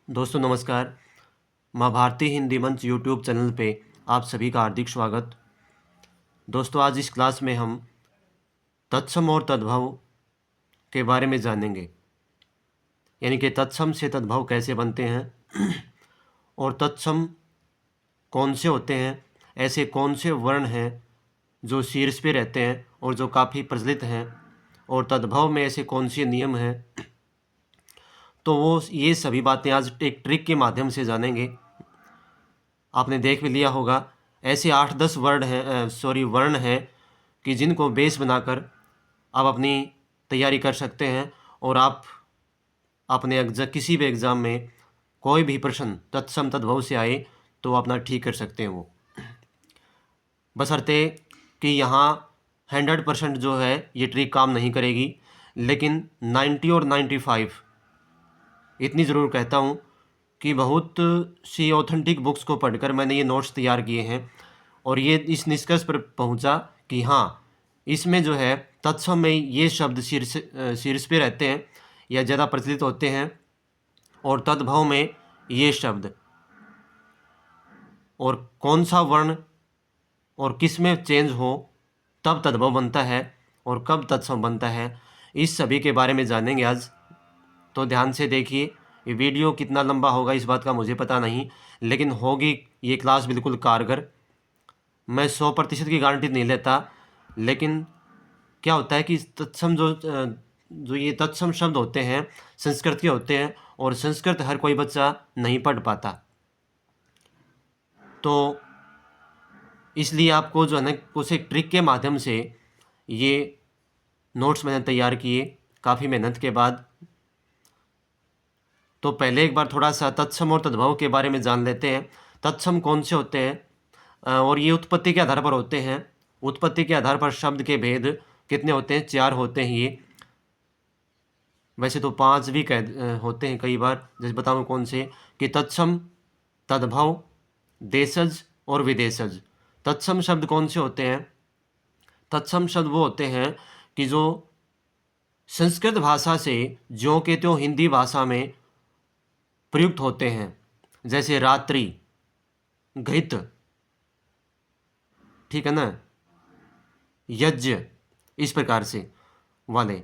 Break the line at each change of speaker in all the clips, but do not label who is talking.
दोस्तों नमस्कार। माँ भारती हिंदी मंच यूट्यूब चैनल पे आप सभी का हार्दिक स्वागत। दोस्तों आज इस क्लास में हम तत्सम और तद्भव के बारे में जानेंगे, यानी कि तत्सम से तद्भव कैसे बनते हैं और तत्सम कौन से होते हैं, ऐसे कौन से वर्ण हैं जो शीर्ष पे रहते हैं और जो काफ़ी प्रचलित हैं, और तद्भव में ऐसे कौन से नियम हैं। तो वो ये सभी बातें आज एक ट्रिक के माध्यम से जानेंगे। आपने देख भी लिया होगा, ऐसे 8-10 वर्ण हैं कि जिनको बेस बनाकर आप अपनी तैयारी कर सकते हैं और आप अपने किसी भी एग्ज़ाम में कोई भी प्रश्न तत्सम तद्भव से आए तो अपना ठीक कर सकते हैं वो, बशर्ते कि यहाँ 100% जो है ये ट्रिक काम नहीं करेगी, लेकिन 90 और 95 इतनी ज़रूर कहता हूँ कि बहुत सी ऑथेंटिक बुक्स को पढ़कर मैंने ये नोट्स तैयार किए हैं और ये इस निष्कर्ष पर पहुँचा कि हाँ, इसमें जो है तत्सम में ये शब्द शीर्ष पे रहते हैं या ज़्यादा प्रचलित होते हैं, और तद्भव में ये शब्द, और कौन सा वर्ण और किस में चेंज हो तब तद्भव बनता है और कब तत्सम बनता है, इस सभी के बारे में जानेंगे आज। तो ध्यान से देखिए। ये वीडियो कितना लंबा होगा इस बात का मुझे पता नहीं, लेकिन होगी ये क्लास बिल्कुल कारगर। मैं 100% की गारंटी नहीं लेता, लेकिन क्या होता है कि तत्सम जो ये तत्सम शब्द होते हैं संस्कृत के होते हैं, और संस्कृत हर कोई बच्चा नहीं पढ़ पाता। तो इसलिए आपको जो है ना उस एक ट्रिक के माध्यम से ये नोट्स मैंने तैयार किए काफ़ी मेहनत के बाद। तो पहले एक बार थोड़ा सा तत्सम और तद्भव के बारे में जान लेते हैं। तत्सम कौन से होते हैं, और ये उत्पत्ति के आधार पर होते हैं। उत्पत्ति के आधार पर शब्द के भेद कितने होते हैं? 4 होते हैं ये। वैसे तो 5 भी होते हैं कई बार। जैसे बताऊँ कौन से, कि तत्सम, तद्भव, देशज और विदेशज। तत्सम शब्द कौन से होते हैं? तत्सम शब्द वो होते हैं कि जो संस्कृत भाषा से ज्यों के त्यों हिंदी भाषा में प्रयुक्त होते हैं, जैसे रात्रि, घृत, ठीक है ना, यज्ञ, इस प्रकार से वाले।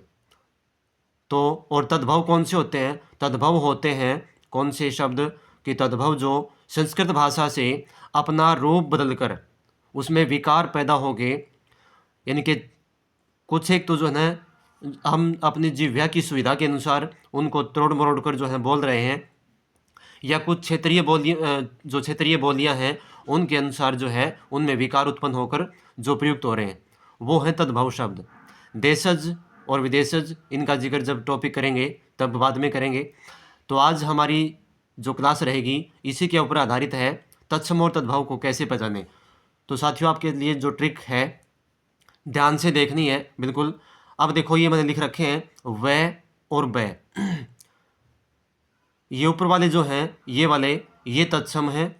तो और तद्भव कौन से होते हैं? तद्भव होते हैं कौन से शब्द, कि तद्भव जो संस्कृत भाषा से अपना रूप बदलकर उसमें विकार पैदा हो गए, यानी कि कुछ एक तो जो है ना हम अपनी जिह्वा की सुविधा के अनुसार उनको तोड़ मरोड़ कर जो है बोल रहे हैं, या कुछ जो क्षेत्रीय बोलियां हैं उनके अनुसार जो है उनमें विकार उत्पन्न होकर जो प्रयुक्त हो रहे हैं, वो हैं तद्भव शब्द। देशज और विदेशज, इनका जिक्र जब टॉपिक करेंगे तब बाद में करेंगे। तो आज हमारी जो क्लास रहेगी इसी के ऊपर आधारित है, तत्सम और तद्भव को कैसे पहचाने। तो साथियों, आपके लिए जो ट्रिक है ध्यान से देखनी है बिल्कुल। अब देखो, ये मैंने लिख रखे हैं वह और बै। ये ऊपर वाले जो हैं ये वाले, ये तत्सम हैं,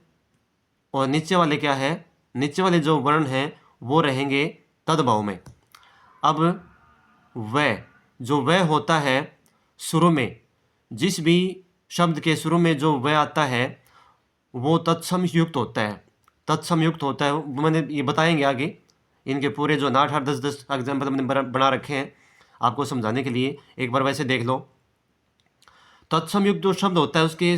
और नीचे वाले क्या है? नीचे वाले जो वर्ण हैं वो रहेंगे तद्भव में। अब वह होता है शुरू में, जिस भी शब्द के शुरू में जो वह आता है वो तत्सम युक्त होता है। तत्सम युक्त होता है, मैंने ये बताएंगे आगे। इनके पूरे जो 8 8 10 एग्जाम्पल मैंने बना रखे हैं आपको समझाने के लिए, एक बार वैसे देख लो। तत्सम युक्त जो शब्द होता है उसके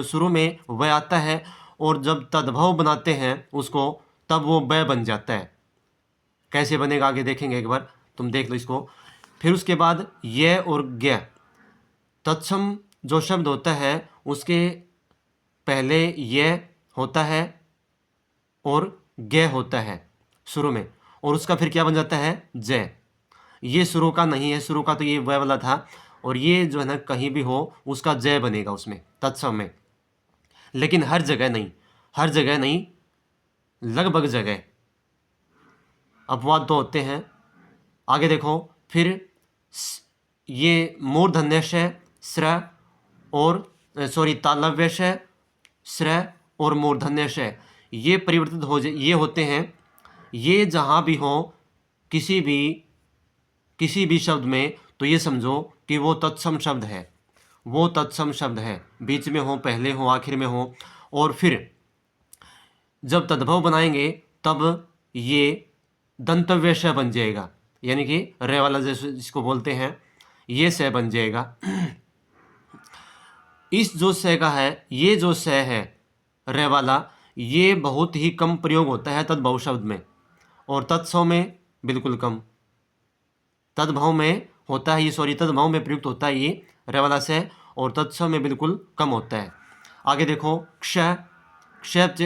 शुरू में वह आता है, और जब तद्भव बनाते हैं उसको तब वो बै बन जाता है। कैसे बनेगा आगे देखेंगे, एक बार तुम देख लो इसको। फिर उसके बाद ये और ज्ञ। तत्सम जो शब्द होता है उसके पहले ये होता है और ज्ञ होता है शुरू में, और उसका फिर क्या बन जाता है? जय। ये शुरू का नहीं है, शुरू का तो ये वह वाला था, और ये जो है ना कहीं भी हो उसका जय बनेगा उसमें तत्सम में, लेकिन हर जगह नहीं, हर जगह नहीं, लगभग जगह अपवाद तो होते हैं। आगे देखो, फिर ये मूर्धन्यशय, श्र और तालव्यशय, श्र और मूर्धन्यशय, ये परिवर्तित ये होते हैं। ये जहाँ भी हो किसी भी शब्द में, तो ये समझो कि वो तत्सम शब्द है। वो तत्सम शब्द है। बीच में हो, पहले हो, आखिर में हो, और फिर जब तद्भव बनाएंगे तब ये दंतव्य श बन जाएगा, यानी कि रे वाला जैसे जिसको बोलते हैं ये स बन जाएगा। इस जो स का है, ये जो स है रे वाला, ये बहुत ही कम प्रयोग होता है तद्भव शब्द में, और तत्सव में बिल्कुल कम। तद्भव में होता है ये, सॉरी, तद्भव में प्रयुक्त होता है ये रे वाला स, और तत्सव में बिल्कुल कम होता है। आगे देखो, क्ष क्ष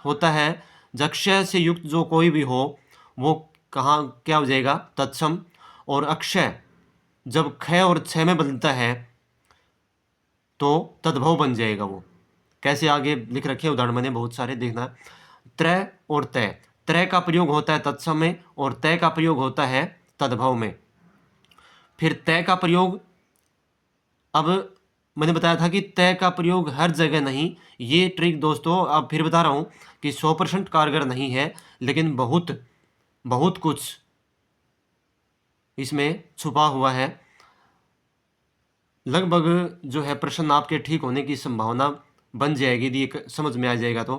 होता है, जब क्ष से युक्त जो कोई भी हो वो कहाँ क्या हो जाएगा, तत्सम। और अक्षय जब ख और छ में बदलता है तो तद्भव बन जाएगा। वो कैसे आगे लिख रखे उदाहरण मैंने बहुत सारे, देखना। त्रय और तय, त्रय का प्रयोग होता है तत्सम में और तय का प्रयोग होता है तद्भव में। फिर तय का प्रयोग, अब मैंने बताया था कि तय का प्रयोग हर जगह नहीं, ये ट्रिक दोस्तों अब फिर बता रहा हूँ कि 100% कारगर नहीं है, लेकिन बहुत बहुत कुछ इसमें छुपा हुआ है। लगभग जो है प्रश्न आपके ठीक होने की संभावना बन जाएगी यदि ये समझ में आ जाएगा तो।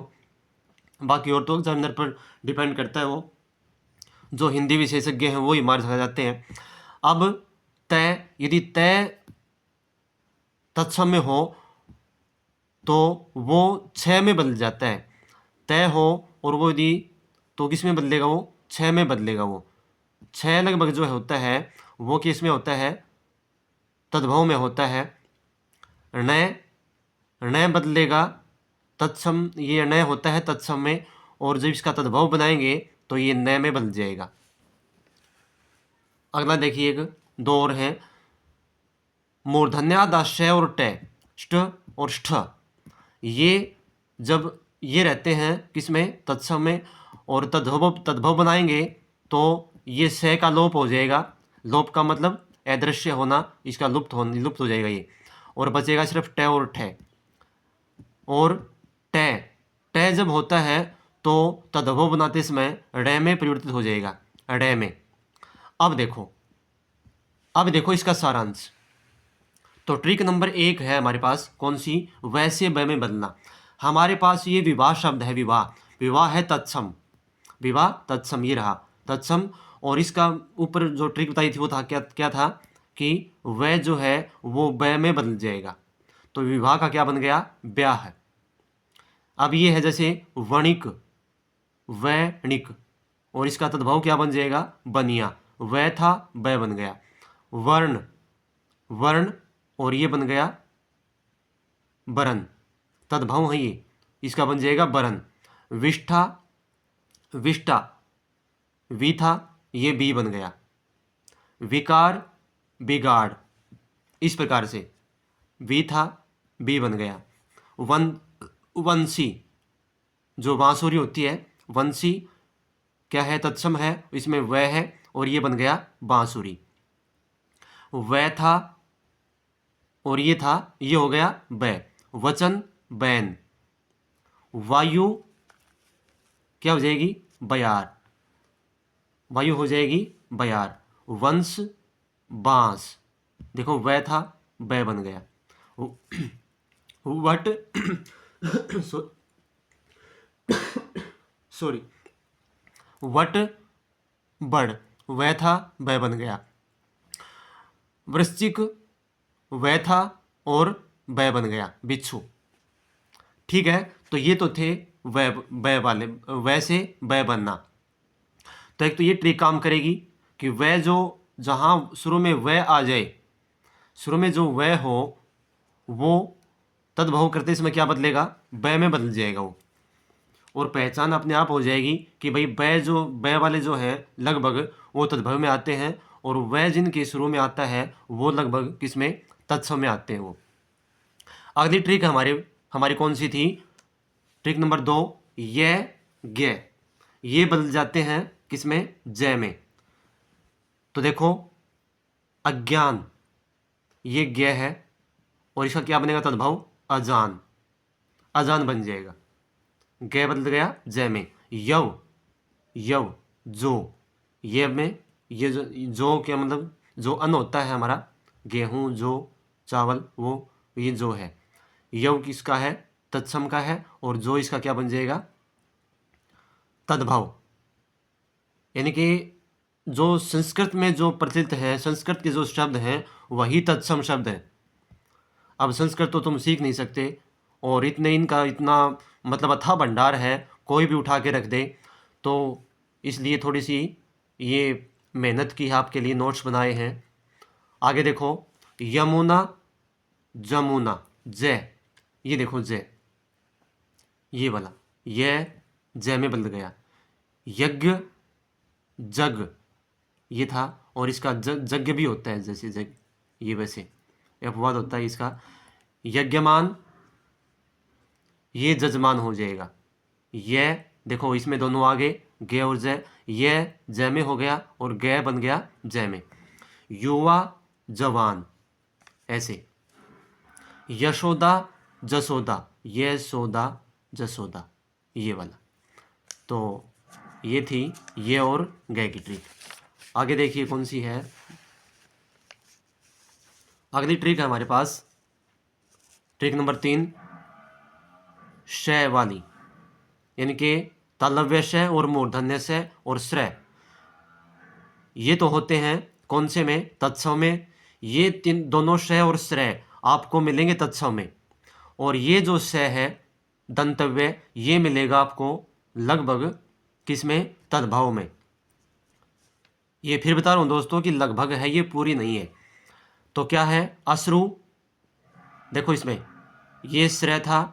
बाकी और तो एग्जामिनर पर डिपेंड करता है, वो जो हिंदी विशेषज्ञ हैं वो ही मार सका जाते हैं। अब तय, यदि तय तत्सम में हो तो वो छ में बदल जाता है। तय हो और वो यदि, तो किस में बदलेगा, वो छ में बदलेगा। वो छ लगभग जो होता है वो किस में होता है, तद्भव में होता है। णय, णय बदलेगा तत्सम, ये णय होता है तत्सम में, और जब इसका तद्भव बनाएंगे तो ये नय में बदल जाएगा। अगला देखिए, एक दो और है, मूर्धन्यादाश्रय और ट, ष्ट और ष्ठ, ये जब ये रहते हैं किसमें, तत्सम में, और तद्भव बनाएंगे तो ये स का लोप हो जाएगा। लोप का मतलब अदृश्य होना, इसका लुप्त हो जाएगा ये, और बचेगा सिर्फ ट और ठ। और ट, ट जब होता है तो तद्भव बनाते समय ड़ में परिवर्तित हो जाएगा, ड़ में। अब देखो इसका सारांश। तो ट्रिक नंबर 1 है हमारे पास, कौन सी, वैसे ब में बदलना। हमारे पास ये विवाह शब्द है, विवाह, विवाह है तत्सम, विवाह तत्सम, ये रहा तत्सम। और इसका ऊपर जो ट्रिक बताई थी वो था क्या था कि वह जो है वो ब में बदल जाएगा, तो विवाह का क्या बन गया, ब्याह है। अब ये है जैसे वणिक, वणिक, और इसका तद्भव क्या बन जाएगा, बनिया, वह था ब बन गया। वर्ण, वर्ण, और ये बन गया बरन, तद्भव है ये, इसका बन जाएगा बरन। विष्ठा, विष्टा, वी था, ये बी बन गया। विकार, बिगाड़, इस प्रकार से वी था, बी बन गया। वंशी, जो बांसुरी होती है, वंशी क्या है, तत्सम है, इसमें वह है, और ये बन गया बांसुरी। वह था और ये था, ये हो गया ब। वचन, बैन। वायु क्या हो जाएगी, बयार, वायु हो जाएगी बयार। वंश, बांस, देखो वह था, ब बन गया। वट सॉरी, वट, बड़, वह था, ब बन गया। वृश्चिक, वह था और ब बन गया, बिच्छू। ठीक है, तो ये तो थे वह वाले, वैसे ब बनना। तो एक तो ये ट्रिक काम करेगी कि वह जो, जहाँ शुरू में वह आ जाए, शुरू में जो वह हो, वो तद्भव करते समय क्या बदलेगा, ब में बदल जाएगा वो, और पहचान अपने आप हो जाएगी कि भाई ब वाले जो है लगभग वो तद्भव में आते हैं, और वह जिनके शुरू में आता है वो लगभग किसमें, तत्सम में आते हैं वो। अगली ट्रिक हमारी कौन सी थी, ट्रिक नंबर 2, ये गे, ये बदल जाते हैं किसमें, जय में। तो देखो, अज्ञान, ये गे है, और इसका क्या बनेगा, तद्भव, अजान, अजान बन जाएगा, गे बदल गया जय में। यव, यव, जो, ये में, ये जो क्या मतलब, जो अन्न होता है हमारा, गेहूं, जो, चावल, वो ये जो है, यव किसका है, तत्सम का है, और जो इसका क्या बन जाएगा, तद्भव। यानी कि जो संस्कृत में जो प्रचलित है, संस्कृत के जो शब्द हैं वही तत्सम शब्द है। अब संस्कृत तो तुम सीख नहीं सकते, और इतने इनका इतना मतलब अथाह भंडार है, कोई भी उठा के रख दे, तो इसलिए थोड़ी सी ये मेहनत की है, आपके लिए नोट्स बनाए हैं। आगे देखो, यमुना, जमुना, जय, ये देखो जय, ये वाला, यह जय में बदल गया। यज्ञ, जग, ये था, और इसका यज्ञ भी होता है, जैसे जग, ये वैसे अपवाद होता है इसका। यज्ञमान, ये जजमान हो जाएगा। यह देखो इसमें दोनों आगे गे और जय, यह जय में हो गया और गे बन गया जय में। युवा, जवान, ऐसे। यशोदा, जसोदा, ये सोदा, जसोदा, ये वाला। तो ये थी ये और गए की ट्रिक। आगे देखिए कौन सी है, अगली ट्रिक है हमारे पास, ट्रिक नंबर 3, शय वाली, यानी कि तालव्य शय और मूर्धन्य शय और श्रय, ये तो होते हैं कौन से में, तत्सव में। ये तीन दोनों शय और श्रय आपको मिलेंगे तत्सव में, और ये जो शय है दंतव्य, ये मिलेगा आपको लगभग किसमें, तद्भव में। ये फिर बता रहा हूं दोस्तों कि लगभग है, ये पूरी नहीं है। तो क्या है, अश्रु, देखो इसमें ये श्रय था,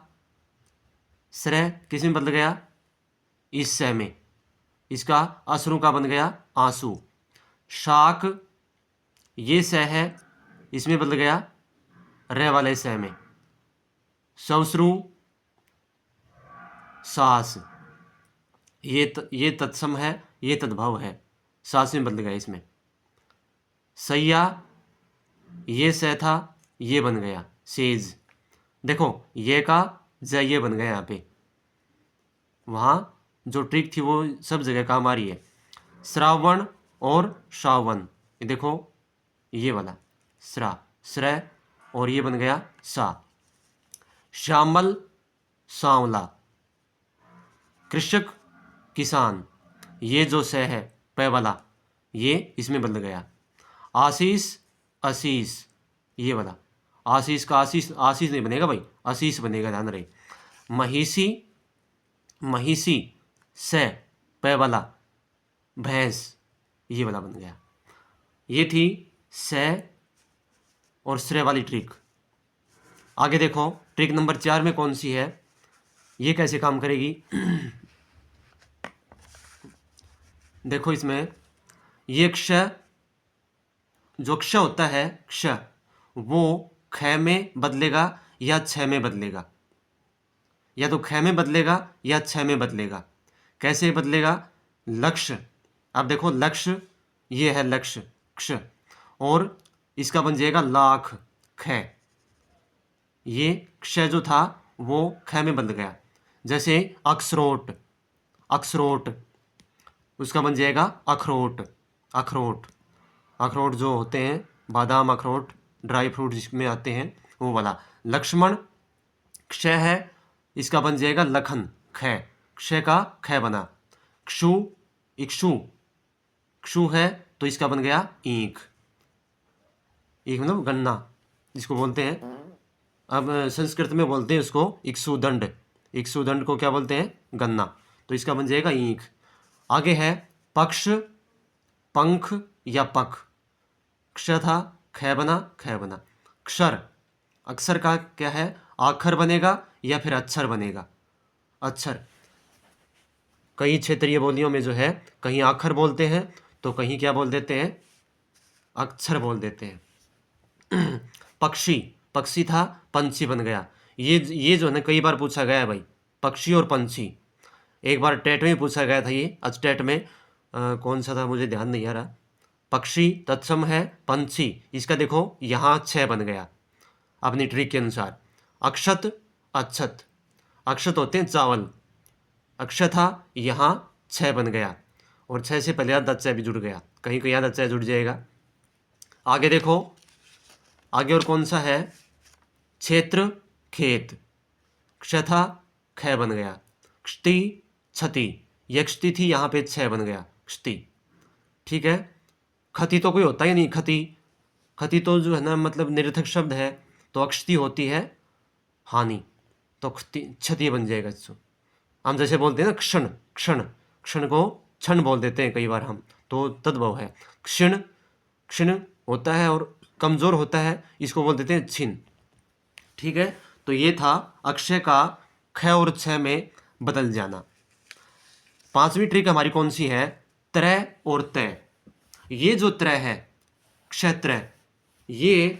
श्रय किस में बदल गया, इस शय में, इसका अश्रु का बन गया आंसू। शाक, ये शय है, इसमें बदल गया रे वाले शय में। सवश्रु, सास, ये तत्सम है, ये तद्भव है, सास में बदल गया इसमें। सैया, ये शय था, ये बन गया सेज। देखो ये का जय ये बन गया यहाँ पे, वहाँ जो ट्रिक थी वो सब जगह काम आ रही है। श्रावण और श्रावण, ये देखो ये वाला श्रा, श्रय, और ये बन गया सा। श्यामल, सांवला, कृषक, किसान, ये जो शय है पै वाला, ये इसमें बदल गया। आशीष, आशीष, ये वाला, आशीष का आशीष, आशीष नहीं बनेगा भाई, आशीष बनेगा, ध्यान रहे। महिषी, महिषी, से पै वाला, भैंस, ये वाला बन गया। ये थी से और श्रेय वाली ट्रिक। आगे देखो ट्रिक नंबर 4 में कौन सी है, ये कैसे काम करेगी। देखो इसमें ये क्ष, जो क्ष होता है, क्ष वो ख में बदलेगा या छ में बदलेगा, या तो ख में बदलेगा या छ में बदलेगा। कैसे बदलेगा, लक्ष्य, अब देखो लक्ष्य, ये है लक्ष्य क्ष, और इसका बन जाएगा लाख, ख, ये क्ष जो था वो ख में बदल गया। जैसे अखरोट, अखरोट, उसका बन जाएगा अखरोट, अखरोट, अखरोट जो होते हैं बादाम अखरोट, ड्राई फ्रूट जिसमें आते हैं वो वाला। लक्ष्मण, क्ष है, इसका बन जाएगा लखन, ख, क्ष का ख बना। क्षु, इक्षु, क्षु है तो इसका बन गया ईंख, ईंख मतलब गन्ना जिसको बोलते हैं। अब संस्कृत में बोलते हैं उसको इक्षुदंड, इक्षुदंड को क्या बोलते हैं, गन्ना, तो इसका बन जाएगा ईंख। आगे है पक्ष, पंख या पख, क्ष था, ख बना, ख बना। क्षर, अक्षर का क्या है, आखर बनेगा या फिर अक्षर बनेगा, अक्षर। कई क्षेत्रीय बोलियों में जो है कहीं आखर बोलते हैं तो कहीं क्या बोल देते हैं, अक्षर बोल देते हैं। पक्षी, पक्षी था, पंछी बन गया। ये जो है ना कई बार पूछा गया है भाई, पक्षी और पंछी। एक बार टेट में पूछा गया था ये, आज टेट में कौन सा था मुझे ध्यान नहीं आ रहा। पक्षी तत्सम है, पंछी, इसका देखो यहाँ छ बन गया अपनी ट्रिक के अनुसार। अक्षत, अक्षत, अक्षत होते हैं चावल, अक्षय था, यहाँ छ बन गया, और छ से पहले याद भी जुड़ गया, कहीं कहीं याद जुड़ जाएगा। आगे देखो, आगे और कौन सा है, क्षेत्र खेत, क्षथा ख बन गया, क्षति क्षति, यह क्षति थी, यहाँ पे छ बन गया क्षति। ठीक है, खति तो कोई होता ही नहीं, खति खति तो जो है ना मतलब निरर्थक शब्द है, तो अक्षति होती है हानि, तो क्षति बन जाएगा। इसको हम जैसे बोलते हैं ना क्षण, क्षण क्षण को क्षण बोल देते हैं कई बार हम, तो तद्भव है। क्षण क्षण होता है और कमजोर होता है, इसको बोल देते हैं छिन। ठीक है, तो ये था अक्षय का ख और छ में बदल जाना। पांचवी ट्रिक हमारी कौन सी है? त्रय और तय। ये जो त्रय है, क्षेत्र, ये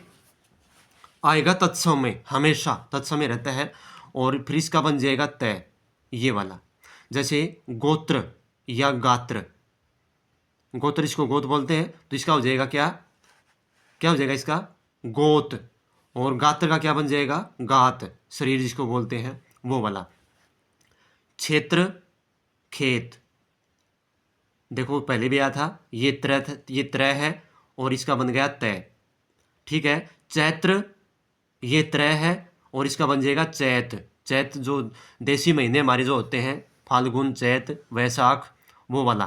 आएगा तत्सम में, हमेशा तत्सम में रहता है, और फिर इसका बन जाएगा तय, ये वाला। जैसे गोत्र या गात्र, गोत्र इसको गोत बोलते हैं, तो इसका हो जाएगा क्या, क्या हो जाएगा इसका? गोत। और गात्र का क्या बन जाएगा? गात, शरीर जिसको बोलते हैं वो वाला। क्षेत्र खेत, देखो पहले भी आया था, ये त्रय है और इसका बन गया तय। ठीक है, चैत्र, ये त्रय है और इसका बन जाएगा चैत। चैत जो देसी महीने हमारे जो होते हैं, फाल्गुन चैत वैशाख, वो वाला।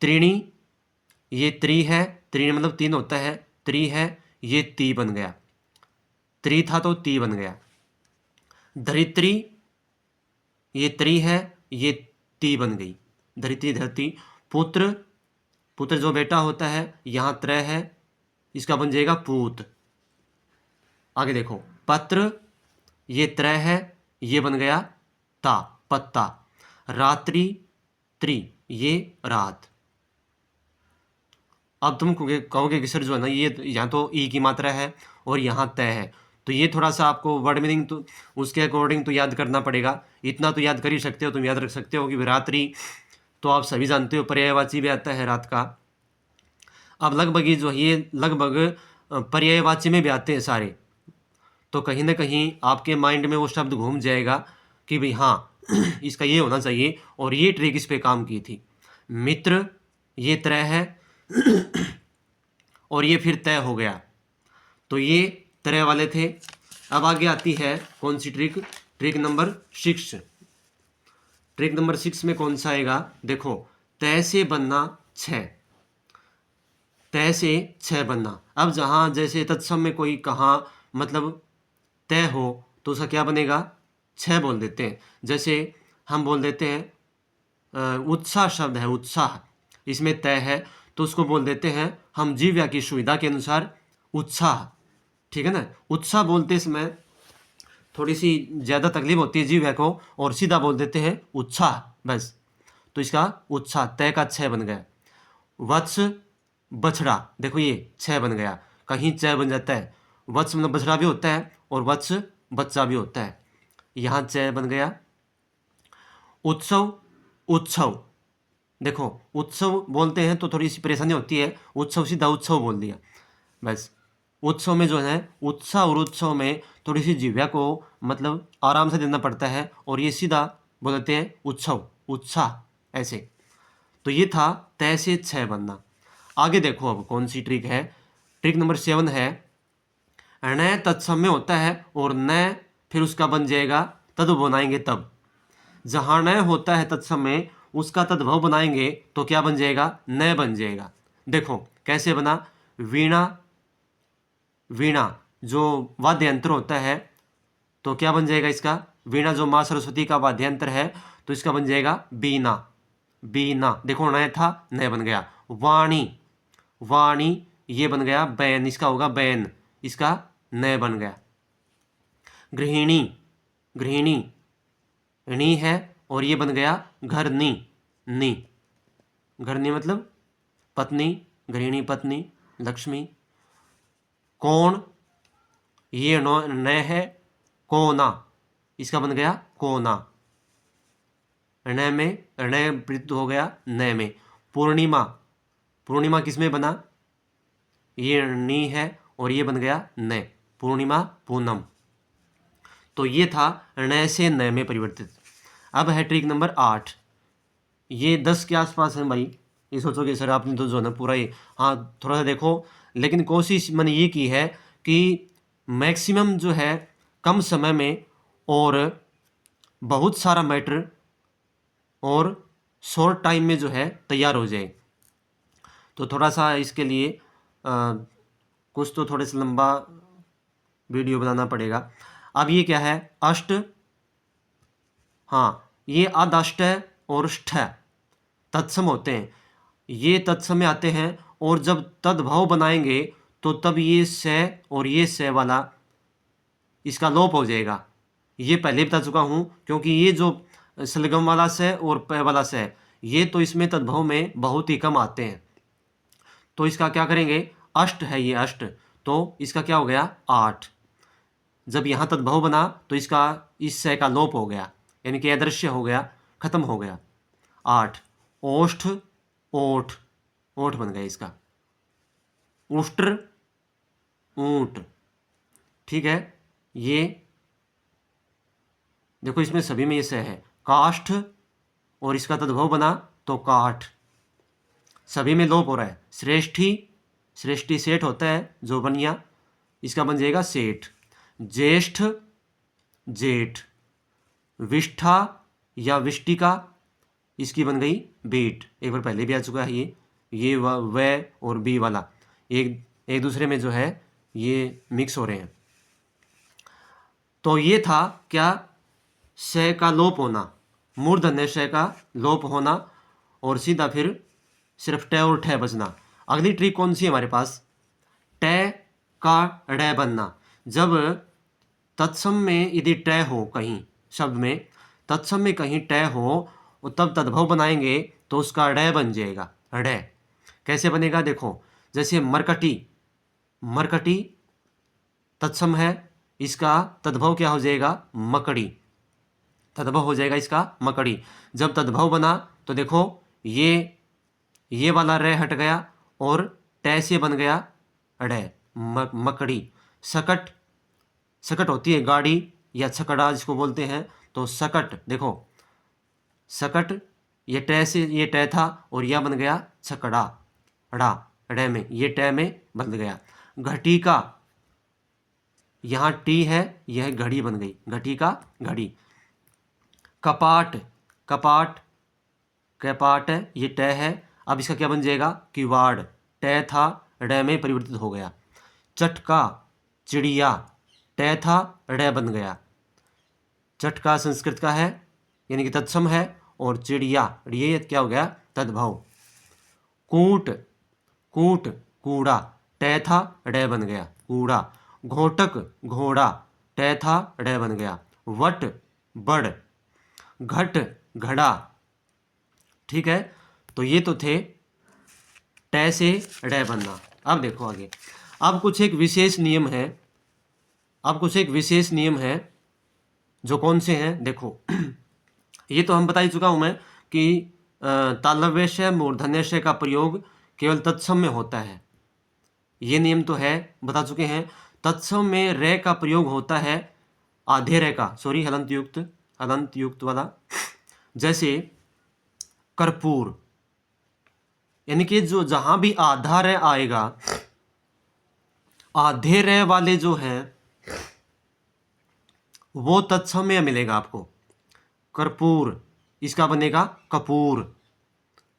त्रीणी, ये त्री है, त्रीणी मतलब तीन होता है, त्री है, ये ती बन गया, त्री था तो ती बन गया। धरित्री, ये त्री है, ये ती बन गई, धरित्री धरती। पुत्र, पुत्र जो बेटा होता है, यहाँ त्रय है, इसका बन जाएगा पूत। आगे देखो, पत्र, ये त्रय है, ये बन गया ता, पत्ता। रात्रि, त्रि, ये रात। अब तुम कहोगे कि सर जो है ना, ये यहाँ तो ई की मात्रा है और यहाँ तय है, तो ये थोड़ा सा आपको वर्ड मीनिंग तो उसके अकॉर्डिंग तो याद करना पड़ेगा। इतना तो याद कर ही सकते हो, तुम याद रख सकते हो कि रात्रि तो आप सभी जानते हो पर्यायवाची भी आता है रात का। अब लगभग ये जो ये लगभग पर्यायवाची में भी आते हैं सारे, तो कहीं ना कहीं आपके माइंड में वो शब्द घूम जाएगा कि भाई हाँ इसका ये होना चाहिए, और ये ट्रिक इस पे काम की थी। मित्र, ये त्रय है और ये फिर तय हो गया, तो ये त्रय वाले थे। अब आगे आती है कौन सी trick? Trick number 6। Trick number 6 में कौन सा आएगा? देखो, तय से बनना छ, तय से छ बनना। अब जहां जैसे तत्सम में कोई कहा मतलब तय हो, तो उसका क्या बनेगा? छ बोल देते हैं। जैसे हम बोल देते हैं उत्साह शब्द है, उत्साह, इसमें तय है, तो उसको बोल देते हैं हम जीव्या की सुविधा के अनुसार उत्साह। ठीक है ना, उत्साह बोलते समय थोड़ी सी ज़्यादा तकलीफ होती है जीव्या को, और सीधा बोल देते हैं उत्साह बस, तो इसका उत्साह तय का छ बन गया। वत्स, बछड़ा, देखो ये छ बन गया, कहीं च बन जाता है। वत्स मतलब बछड़ा भी होता है और वत्स बच्चा भी होता है, यहाँ च बन गया। उत्सव, उत्सव, देखो उत्सव बोलते हैं तो थोड़ी सी परेशानी होती है, उत्सव सीधा उत्सव बोल दिया बस। उत्सव में जो है उत्साह और उत्सव में थोड़ी सी जिह्वा को मतलब आराम से देना पड़ता है, और ये सीधा बोलते हैं उत्सव, उत्साह ऐसे। तो ये था तय से छ बनना। आगे देखो अब कौन सी ट्रिक है? ट्रिक नंबर 7 है, न तत्सम में होता है और न फिर उसका बन जाएगा तद्भव बनाएंगे तब। जहाँ न होता है तत्सम में, उसका तद्भव बनाएंगे तो क्या बन जाएगा? न बन जाएगा। देखो कैसे बना? वीणा, वीणा जो वाद्य यंत्र होता है, तो क्या बन जाएगा इसका? वीणा जो माँ सरस्वती का वाद्य यंत्र है, तो इसका बन जाएगा बीना, बीना। देखो न था, न बन गया। वाणी, वाणी, ये बन गया बैन, इसका होगा बैन, इसका न बन गया। गृहिणी, गृहिणी, णी है और ये बन गया घरनी, नी, घरनी मतलब पत्नी, गृहिणी पत्नी, लक्ष्मी। कोण, ये न है, कोना, इसका बन गया कोना, न में न वृद्ध हो गया न में। पूर्णिमा, पूर्णिमा किस में बना? ये नी है और ये बन गया न, पूर्णिमा पूनम। तो ये था न से न में परिवर्तित। अब है ट्रिक नंबर 8, ये 10 के आसपास है भाई। ये सोचोगे सर आपने तो जो है ना पूरा ही, हाँ थोड़ा सा देखो, लेकिन कोशिश मैंने ये की है कि मैक्सिमम जो है कम समय में और बहुत सारा मैटर और शॉर्ट टाइम में जो है तैयार हो जाए। तो थोड़ा सा इसके लिए कुछ तो थोड़े से लंबा वीडियो बनाना पड़ेगा। अब ये क्या है, अष्ट, हाँ ये अदष्ट और ष्ठ तत्सम होते हैं, ये तत्सम में आते हैं। और जब तद्भव बनाएंगे तो तब ये स और ये स वाला इसका लोप हो जाएगा। ये पहले बता चुका हूँ, क्योंकि ये जो सलगम वाला स और प वाला स ये तो इसमें तद्भव में बहुत ही कम आते हैं। तो इसका क्या करेंगे, अष्ट है ये अष्ट, तो इसका क्या हो गया 8। जब यहाँ तद्भव बना तो इसका इस स का लोप हो गया, यानी कि अदृश्य हो गया, खत्म हो गया। 8 ओष्ठ ओठ, ओठ बन गया इसका। उष्ट्र ऊंट, ठीक है। ये देखो इसमें सभी में ये स है। काष्ठ और इसका तद्भव बना तो काठ, सभी में लोप हो रहा है। श्रेष्ठी, श्रेष्ठी सेठ होता है जो बनिया, इसका बन जाएगा सेठ। ज्येष्ठ जेठ। विष्ठा या विष्टिका, इसकी बन गई बेट, एक बार पहले भी आ चुका है ये व और बी वाला एक दूसरे में जो है ये मिक्स हो रहे हैं। तो ये था क्या, श का लोप होना, मूर्धन्य श का लोप होना, और सीधा फिर सिर्फ ट और ठ बचना। अगली ट्रिक कौन सी है हमारे पास, ट का ड़ बनना। जब तत्सम में यदि ट हो कहीं शब्द में, तत्सम में कहीं ट हो, तब तद्भव बनाएंगे तो उसका ड़ बन जाएगा। ड़ कैसे बनेगा देखो, जैसे मरकटी, मरकटी तत्सम है, इसका तद्भव क्या हो जाएगा मकड़ी, तद्भव हो जाएगा इसका मकड़ी। जब तद्भव बना तो देखो ये वाला रे हट गया और ट से बन गया ड़, मकड़ी। सकट, सकट होती है गाड़ी या छकड़ा जिसको बोलते हैं, तो सकट देखो, सकट ये ट से ये ट था और यह बन गया छकड़ा, ड़ा ड़ में, ये ट में बन गया। घटी का, यहाँ टी है, यह घड़ी बन गई, घटी का घड़ी। कपाट, कपाट, कपाट ये ट है, अब इसका क्या बन जाएगा किवाड़, ट था ड़ में परिवर्तित हो गया। चटका, चिड़िया, ट था ड़ बन गया। चटका संस्कृत का है यानी कि तत्सम है, और चिड़िया ये क्या हो गया तद्भव। कूट, कूट कूड़ा, ट था ड़ बन गया कूड़ा। घोटक घोड़ा, ट था ड़ बन गया वट, बड़। घट घड़ा, ठीक है। तो ये तो थे ट से ड़ बनना। अब देखो आगे, अब कुछ एक विशेष नियम है, अब कुछ एक विशेष नियम है, जो कौन से हैं देखो। ये तो हम बता ही चुका हूं मैं कि तालव्य श मूर्धन्य श का प्रयोग केवल तत्सम में होता है, ये नियम तो है बता चुके हैं। तत्सम में रे का प्रयोग होता है आधे रे का, सॉरी हलंत युक्त, हलंत युक्त वाला। जैसे कर्पूर, यानी कि जो जहां भी आधा रे आएगा, आधे रे वाले जो है वो तत्सम में मिलेगा आपको। कर्पूर, इसका बनेगा कपूर,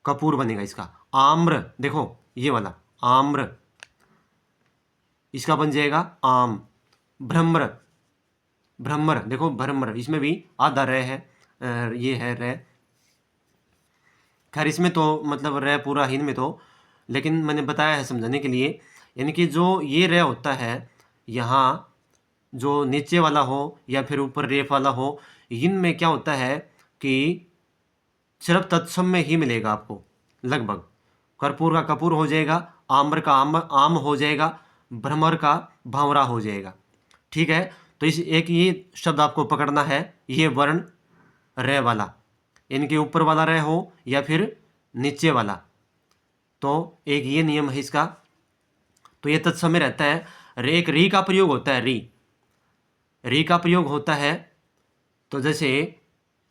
कपूर बनेगा इसका। आम्र देखो ये वाला आम्र, इसका बन जाएगा आम। भ्रमर, भ्रमर देखो भ्रमर, इसमें भी आधा रे है, ये है रे। खैर इसमें तो मतलब रे पूरा हिंद में तो, लेकिन मैंने बताया है समझाने के लिए, यानी कि जो ये रे होता है यहाँ, जो नीचे वाला हो या फिर ऊपर रेफ वाला हो, इनमें क्या होता है कि सिर्फ तत्सम में ही मिलेगा आपको लगभग। कर्पूर का कपूर हो जाएगा, आम्र का आम हो जाएगा, भ्रमर का भावरा हो जाएगा, ठीक है। तो इस एक ये शब्द आपको पकड़ना है, ये वर्ण रे वाला, इनके ऊपर वाला रे हो या फिर नीचे वाला, तो एक ये नियम है इसका। तो ये तत्सम में रहता है। एक री का प्रयोग होता है, री का प्रयोग होता है, तो जैसे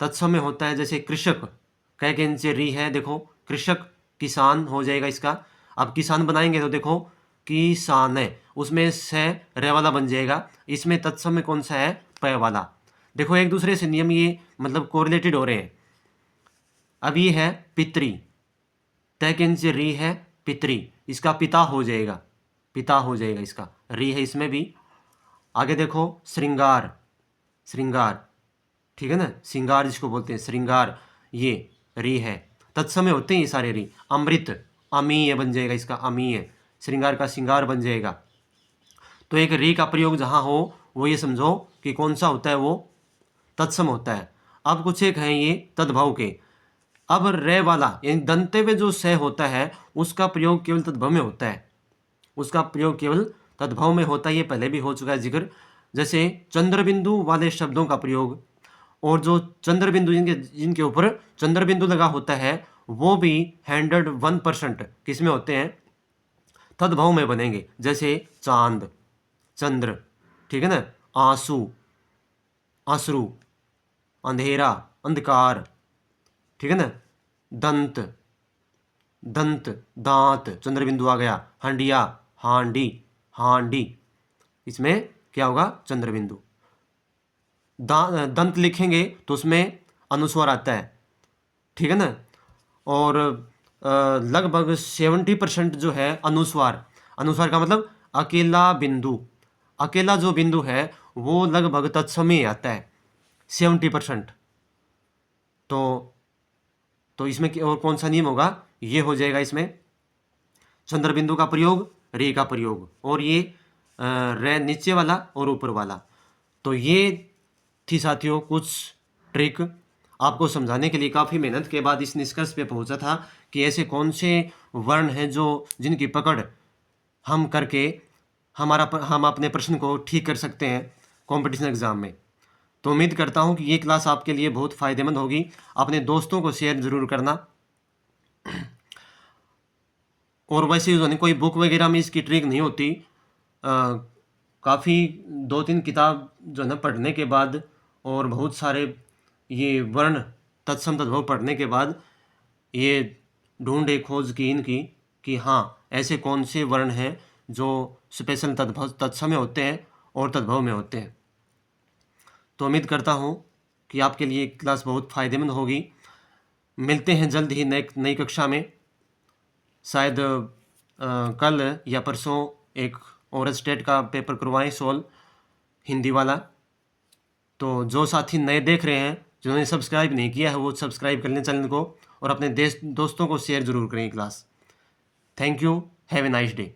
तत्सम में होता है, जैसे कृषक कह के नीचे री है देखो, कृषक किसान हो जाएगा इसका। अब किसान बनाएंगे तो देखो किसान है, उसमें से रे वाला बन जाएगा। इसमें तत्सम में कौन सा है, प वाला। देखो एक दूसरे से नियम ये मतलब कोरिलेटेड हो रहे हैं। अब ये है पितरी, तय के नीचे री है पितरी, इसका पिता हो जाएगा, पिता हो जाएगा इसका, री है इसमें भी। आगे देखो श्रृंगार, श्रृंगार, ठीक है ना, श्रृंगार जिसको बोलते हैं श्रृंगार, ये री है, तत्समय होते हैं ये सारे री। अमृत, अमीय बन जाएगा इसका, अमीय, श्रृंगार का श्रृंगार बन जाएगा। तो एक री का प्रयोग जहाँ हो वो ये समझो कि कौन सा होता है, वो तत्सम होता है। अब कुछ एक हैं ये तद्भव के। अब रे वाला यानी दंते में जो स होता है उसका प्रयोग केवल तद्भव में होता है, उसका प्रयोग केवल तद्भव में होता है, ये पहले भी हो चुका है जिक्र। जैसे चंद्रबिंदु वाले शब्दों का प्रयोग, और जो चंद्रबिंदु जिनके ऊपर चंद्रबिंदु लगा होता है वो भी 101% किस में होते हैं, तद्भव में बनेंगे। जैसे चांद, चंद्र, ठीक है ना, आंसू, अश्रु, अंधेरा, अंधकार, ठीक है ना, दंत, दंत, दांत, चंद्रबिंदु आ गया। हंडिया, हांडी, हांडी, इसमें क्या होगा, चंद्रबिंदु। दंत लिखेंगे तो उसमें अनुस्वार आता है, ठीक है ना। और लगभग 70% जो है अनुस्वार, अनुस्वार का मतलब अकेला बिंदु, अकेला जो बिंदु है वो लगभग तत्समय आता है 70%। तो इसमें और कौन सा नियम होगा, ये हो जाएगा इसमें चंद्रबिंदु का प्रयोग, रे का प्रयोग, और ये रे नीचे वाला और ऊपर वाला। तो ये थी साथियों कुछ ट्रिक आपको समझाने के लिए। काफ़ी मेहनत के बाद इस निष्कर्ष पे पहुंचा था कि ऐसे कौन से वर्ण हैं जो जिनकी पकड़ हम करके हम अपने प्रश्न को ठीक कर सकते हैं कंपटीशन एग्ज़ाम में। तो उम्मीद करता हूं कि ये क्लास आपके लिए बहुत फ़ायदेमंद होगी। अपने दोस्तों को शेयर ज़रूर करना। और वैसे जो है कोई बुक वगैरह में इसकी ट्रिक नहीं होती, काफ़ी 2-3 किताब जो है ना पढ़ने के बाद और बहुत सारे ये वर्ण तत्सम तद्भव पढ़ने के बाद ये ढूंढे खोज की इनकी कि हाँ ऐसे कौन से वर्ण हैं जो स्पेशल तद्भव तत्सम में होते हैं और तद्भव में होते हैं। तो उम्मीद करता हूँ कि आपके लिए क्लास बहुत फ़ायदेमंद होगी। मिलते हैं जल्द ही नई कक्षा में। शायद कल या परसों एक और स्टेट का पेपर करवाएं सोल्व, हिंदी वाला। तो जो साथी नए देख रहे हैं, जिन्होंने सब्सक्राइब नहीं किया है, वो सब्सक्राइब कर लें चैनल को और अपने दोस्तों को शेयर ज़रूर करें class. Thank you, have a nice day.